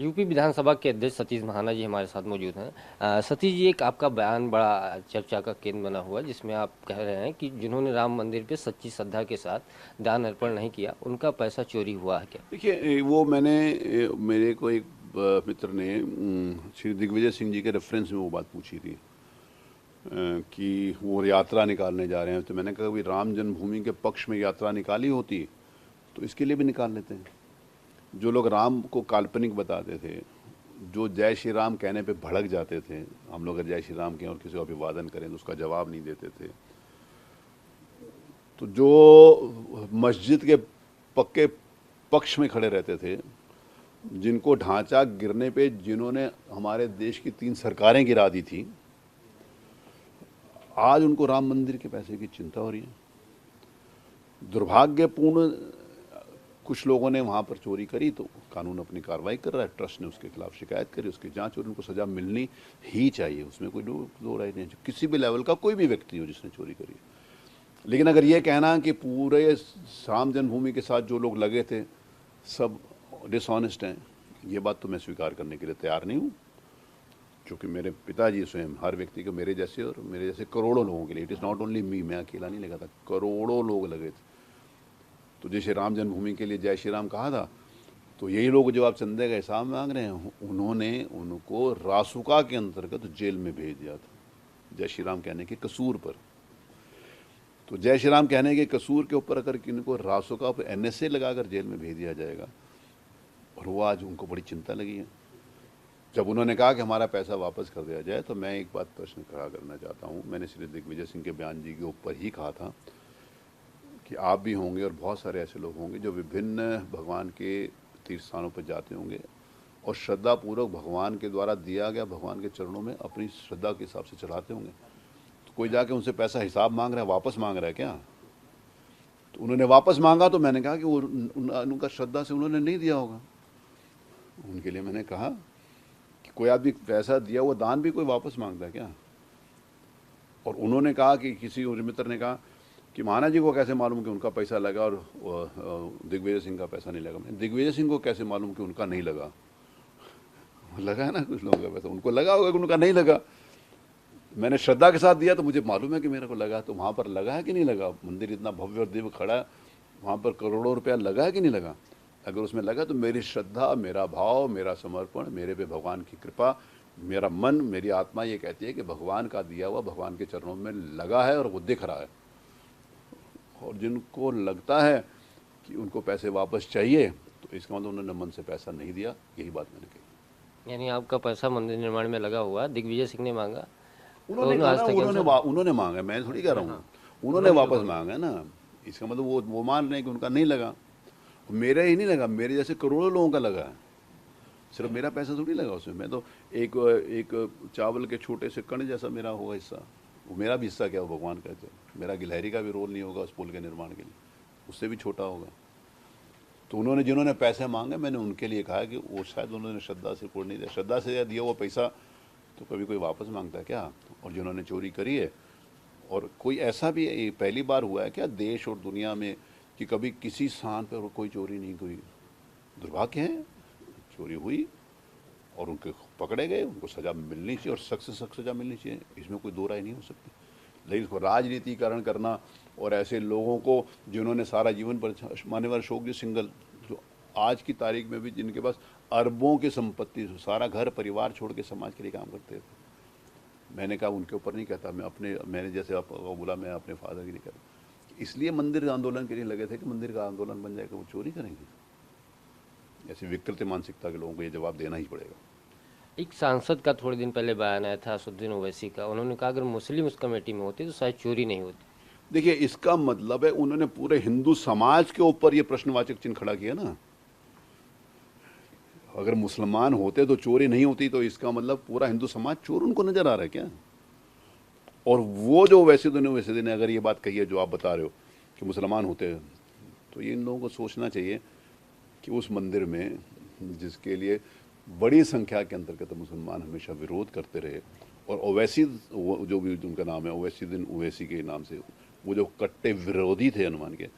UP विधानसभा के अध्यक्ष सतीश महाना जी हमारे साथ मौजूद हैं। सतीश जी, एक आपका बयान बड़ा चर्चा का केंद्र बना हुआ है, जिसमें आप कह रहे हैं कि जिन्होंने राम मंदिर पे सच्ची श्रद्धा के साथ दान अर्पण नहीं किया, उनका पैसा चोरी हुआ है क्या? देखिए वो मैंने मेरे को एक मित्र ने श्री दिग्विजय सिंह जी के रेफरेंस में वो बात पूछी थी कि वो यात्रा निकालने जा रहे हैं। तो मैंने कहा भी राम जन्मभूमि के पक्ष में यात्रा निकाली होती तो इसके लिए भी निकाल लेते हैं। जो लोग राम को काल्पनिक बताते थे, जो जय श्री राम कहने पे भड़क जाते थे, हम लोग अगर जय श्री राम कहें और किसी को अभिवादन करें तो उसका जवाब नहीं देते थे, तो जो मस्जिद के पक्के पक्ष में खड़े रहते थे, जिनको ढांचा गिरने पे जिन्होंने हमारे देश की 3 सरकारें गिरा दी थी, आज उनको राम मंदिर के पैसे की चिंता हो रही है। दुर्भाग्यपूर्ण कुछ लोगों ने वहां पर चोरी करी तो कानून अपनी कार्रवाई कर रहा है, ट्रस्ट ने उसके खिलाफ शिकायत करी, उसकी जांच और उनको सजा मिलनी ही चाहिए, उसमें कोई दो राय नहीं है। किसी भी लेवल का कोई भी व्यक्ति हो जिसने चोरी करी। लेकिन अगर ये कहना कि पूरे राम जन्मभूमि के साथ जो लोग लगे थे सब डिसऑनेस्ट हैं, ये बात तो मैं स्वीकार करने के लिए तैयार नहीं हूँ, क्योंकि मेरे पिताजी स्वयं हर व्यक्ति को मेरे जैसे और मेरे जैसे करोड़ों लोगों के लिए, it is not only me, मैं अकेला नहीं लगा था, करोड़ों लोग लगे थे। तो जैसे राम जन्मभूमि के लिए जय श्री राम कहा था, तो यही लोग जो आप चंदे का हिसाब मांग रहे हैं, उन्होंने उनको रासुका के अंतर्गत जेल में भेज दिया था जय श्री राम कहने के कसूर पर। तो जय श्री राम कहने के कसूर के ऊपर अगर इनको रासुका पर NSA लगाकर जेल में भेज दिया जाएगा, और वो आज उनको बड़ी चिंता लगी है। जब उन्होंने कहा कि हमारा पैसा वापस कर दिया जाए, तो मैं एक बात प्रश्न खड़ा करना चाहता हूँ। मैंने श्री दिग्विजय सिंह के बयान जी के ऊपर ही कहा था कि आप भी होंगे और बहुत सारे ऐसे लोग होंगे जो विभिन्न भगवान के तीर्थ स्थानों पर जाते होंगे और श्रद्धापूर्वक भगवान के द्वारा दिया गया भगवान के चरणों में अपनी श्रद्धा के हिसाब से चढ़ाते होंगे। तो कोई जाके उनसे पैसा हिसाब मांग रहा है, वापस मांग रहा है क्या? तो उन्होंने वापस मांगा तो मैंने कहा कि वो उनका श्रद्धा से उन्होंने नहीं दिया होगा। उनके लिए मैंने कहा कि कोई आदमी पैसा दिया हुआ दान भी कोई वापस मांगता है क्या? और उन्होंने कहा कि किसी मित्र ने कहा कि महाना जी को कैसे मालूम कि उनका पैसा लगा और दिग्विजय सिंह का पैसा नहीं लगा। दिग्विजय सिंह को कैसे मालूम कि उनका नहीं लगा? लगा है ना कुछ लोगों का पैसा, उनको लगा होगा कि उनका नहीं लगा। मैंने श्रद्धा के साथ दिया तो मुझे मालूम है कि मेरे को लगा। तो वहाँ पर लगा है कि नहीं लगा? मंदिर इतना भव्य और दिव्य खड़ा है, वहाँ पर करोड़ों रुपया लगा है कि नहीं लगा? अगर उसमें लगा तो मेरी श्रद्धा, मेरा भाव, मेरा समर्पण, मेरे पे भगवान की कृपा, मेरा मन, मेरी आत्मा ये कहती है कि भगवान का दिया हुआ भगवान के चरणों में लगा है और वो दिख रहा है। और जिनको लगता है कि उनको पैसे वापस चाहिए, तो इसका मतलब उन्होंने मन से पैसा नहीं दिया, यही बात मैंने कही। यानी आपका पैसा मंदिर निर्माण में लगा हुआ, दिग्विजय सिंह ने मांगा, उन्होंने कहा ना, उन्होंने मांगा, मैं थोड़ी कह रहा हूँ, उन्होंने वापस मांगा ना। इसका मतलब वो मान रहे हैं कि उनका नहीं लगा। मेरा ही नहीं लगा, मेरे जैसे करोड़ों लोगों का लगा है, सिर्फ मेरा पैसा थोड़ी लगा उसमें। मैं तो एक चावल के छोटे से कण जैसा मेरा होगा हिस्सा, वो मेरा भी हिस्सा क्या हो भगवान का। मेरा गिलहरी का भी रोल नहीं होगा उस पुल के निर्माण के लिए, उससे भी छोटा होगा। तो उन्होंने जिन्होंने पैसे मांगे, मैंने उनके लिए कहा कि वो शायद उन्होंने श्रद्धा से पूर्ण नहीं दिया। श्रद्धा से दिया हुआ पैसा तो कभी कोई वापस मांगता है क्या? और जिन्होंने चोरी करी है, और कोई ऐसा भी पहली बार हुआ है क्या देश और दुनिया में कि कभी किसी स्थान पर कोई चोरी नहीं हुई? दुर्भाग्य है, चोरी हुई और उनके पकड़े गए, उनको सज़ा मिलनी चाहिए और सख्त से सख्त सज़ा मिलनी चाहिए, इसमें कोई दो राय नहीं हो सकती। लेकिन इसको राजनीतिकरण करना और ऐसे लोगों को जिन्होंने सारा जीवन पर, मान्यवर अशोक जी सिंघल, जो आज की तारीख में भी जिनके पास अरबों की संपत्ति, सारा घर परिवार छोड़ के समाज के लिए काम करते थे, मैंने कहा उनके ऊपर नहीं कहता, मैंने जैसे आपको बोला, मैं अपने फादर के लिए कहता। इसलिए मंदिर आंदोलन के लिए लगे थे कि मंदिर का आंदोलन बन जाएगा, वो चोरी करेंगे। ऐसी विकृत मानसिकता के लोगों को ये जवाब देना ही पड़ेगा। एक सांसद का थोड़े दिन पहले बयान आया था, असदुद्दीन ओवैसी का। उन्होंने कहा अगर मुस्लिम उस कमेटी में होते तो शायद चोरी नहीं होती। देखिए, इसका मतलब है उन्होंने पूरे हिंदू समाज के ऊपर ये प्रश्नवाचक चिन्ह खड़ा किया ना। अगर मुसलमान होते तो चोरी नहीं होती, तो इसका मतलब पूरा हिंदू समाज चोर उनको नजर आ रहा है क्या? और वो जो वैसे दिन अगर ये बात कही है जो आप बता रहे हो कि मुसलमान होते, तो ये इन लोगों को सोचना चाहिए कि उस मंदिर में जिसके लिए बड़ी संख्या के अंतर्गत मुसलमान हमेशा विरोध करते रहे, और ओवैसी जो भी उनका नाम है, ओवैसी दिन ओवैसी के नाम से, वो जो कट्टे विरोधी थे हनुमान के,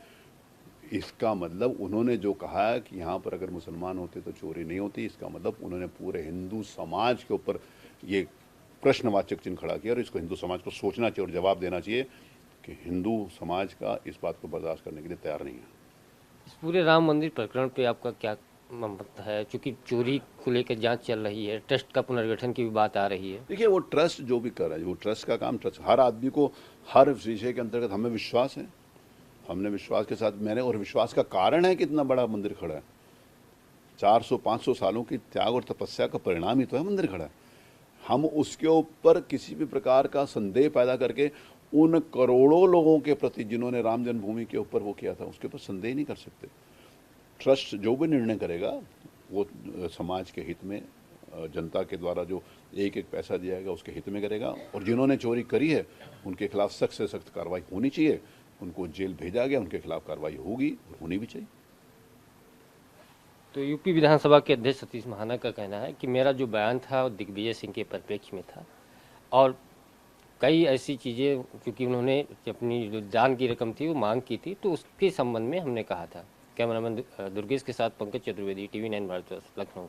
इसका मतलब उन्होंने जो कहा है कि यहाँ पर अगर मुसलमान होते तो चोरी नहीं होती, इसका मतलब उन्होंने पूरे हिंदू समाज के ऊपर ये प्रश्नवाचक चिन्ह खड़ा किया और इसको हिंदू समाज को सोचना चाहिए और जवाब देना चाहिए कि हिंदू समाज का इस बात को बर्दाश्त करने के लिए तैयार नहीं है। इस पूरे राम मंदिर प्रकरण पे आपका क्या मत है? चूंकि चोरी को लेकर जांच चल रही है, ट्रस्ट का पुनर्गठन की भी बात आ रही है। देखिए, वो ट्रस्ट जो भी कर रहा है, वो ट्रस्ट का काम, ट्रस्ट हर आदमी को हर विषय के अंतर्गत हमें विश्वास है, हमने विश्वास के साथ मैंने, और विश्वास का कारण है कि इतना बड़ा मंदिर खड़ा है। 400-500 सालों की त्याग और तपस्या का परिणाम ही तो है मंदिर खड़ा है। हम उसके ऊपर किसी भी प्रकार का संदेह पैदा करके उन करोड़ों लोगों के प्रति जिन्होंने राम जन्मभूमि के ऊपर वो किया था उसके ऊपर संदेह नहीं कर सकते। ट्रस्ट जो भी निर्णय करेगा वो समाज के हित में, जनता के द्वारा जो एक एक पैसा दिया जाएगा उसके हित में करेगा, और जिन्होंने चोरी करी है उनके खिलाफ सख्त से सख्त कार्रवाई होनी चाहिए। उनको जेल भेजा गया, उनके खिलाफ कार्रवाई होगी और होनी भी चाहिए। तो यूपी विधानसभा के अध्यक्ष सतीश महाना का कहना है कि मेरा जो बयान था वो दिग्विजय सिंह के परिप्रेक्ष्य में था, और कई ऐसी चीज़ें क्योंकि उन्होंने अपनी जो दान की रकम थी वो मांग की थी, तो उसके संबंध में हमने कहा था। कैमरामैन दुर्गेश के साथ पंकज चतुर्वेदी, TV9 भारतवर्ष, लखनऊ।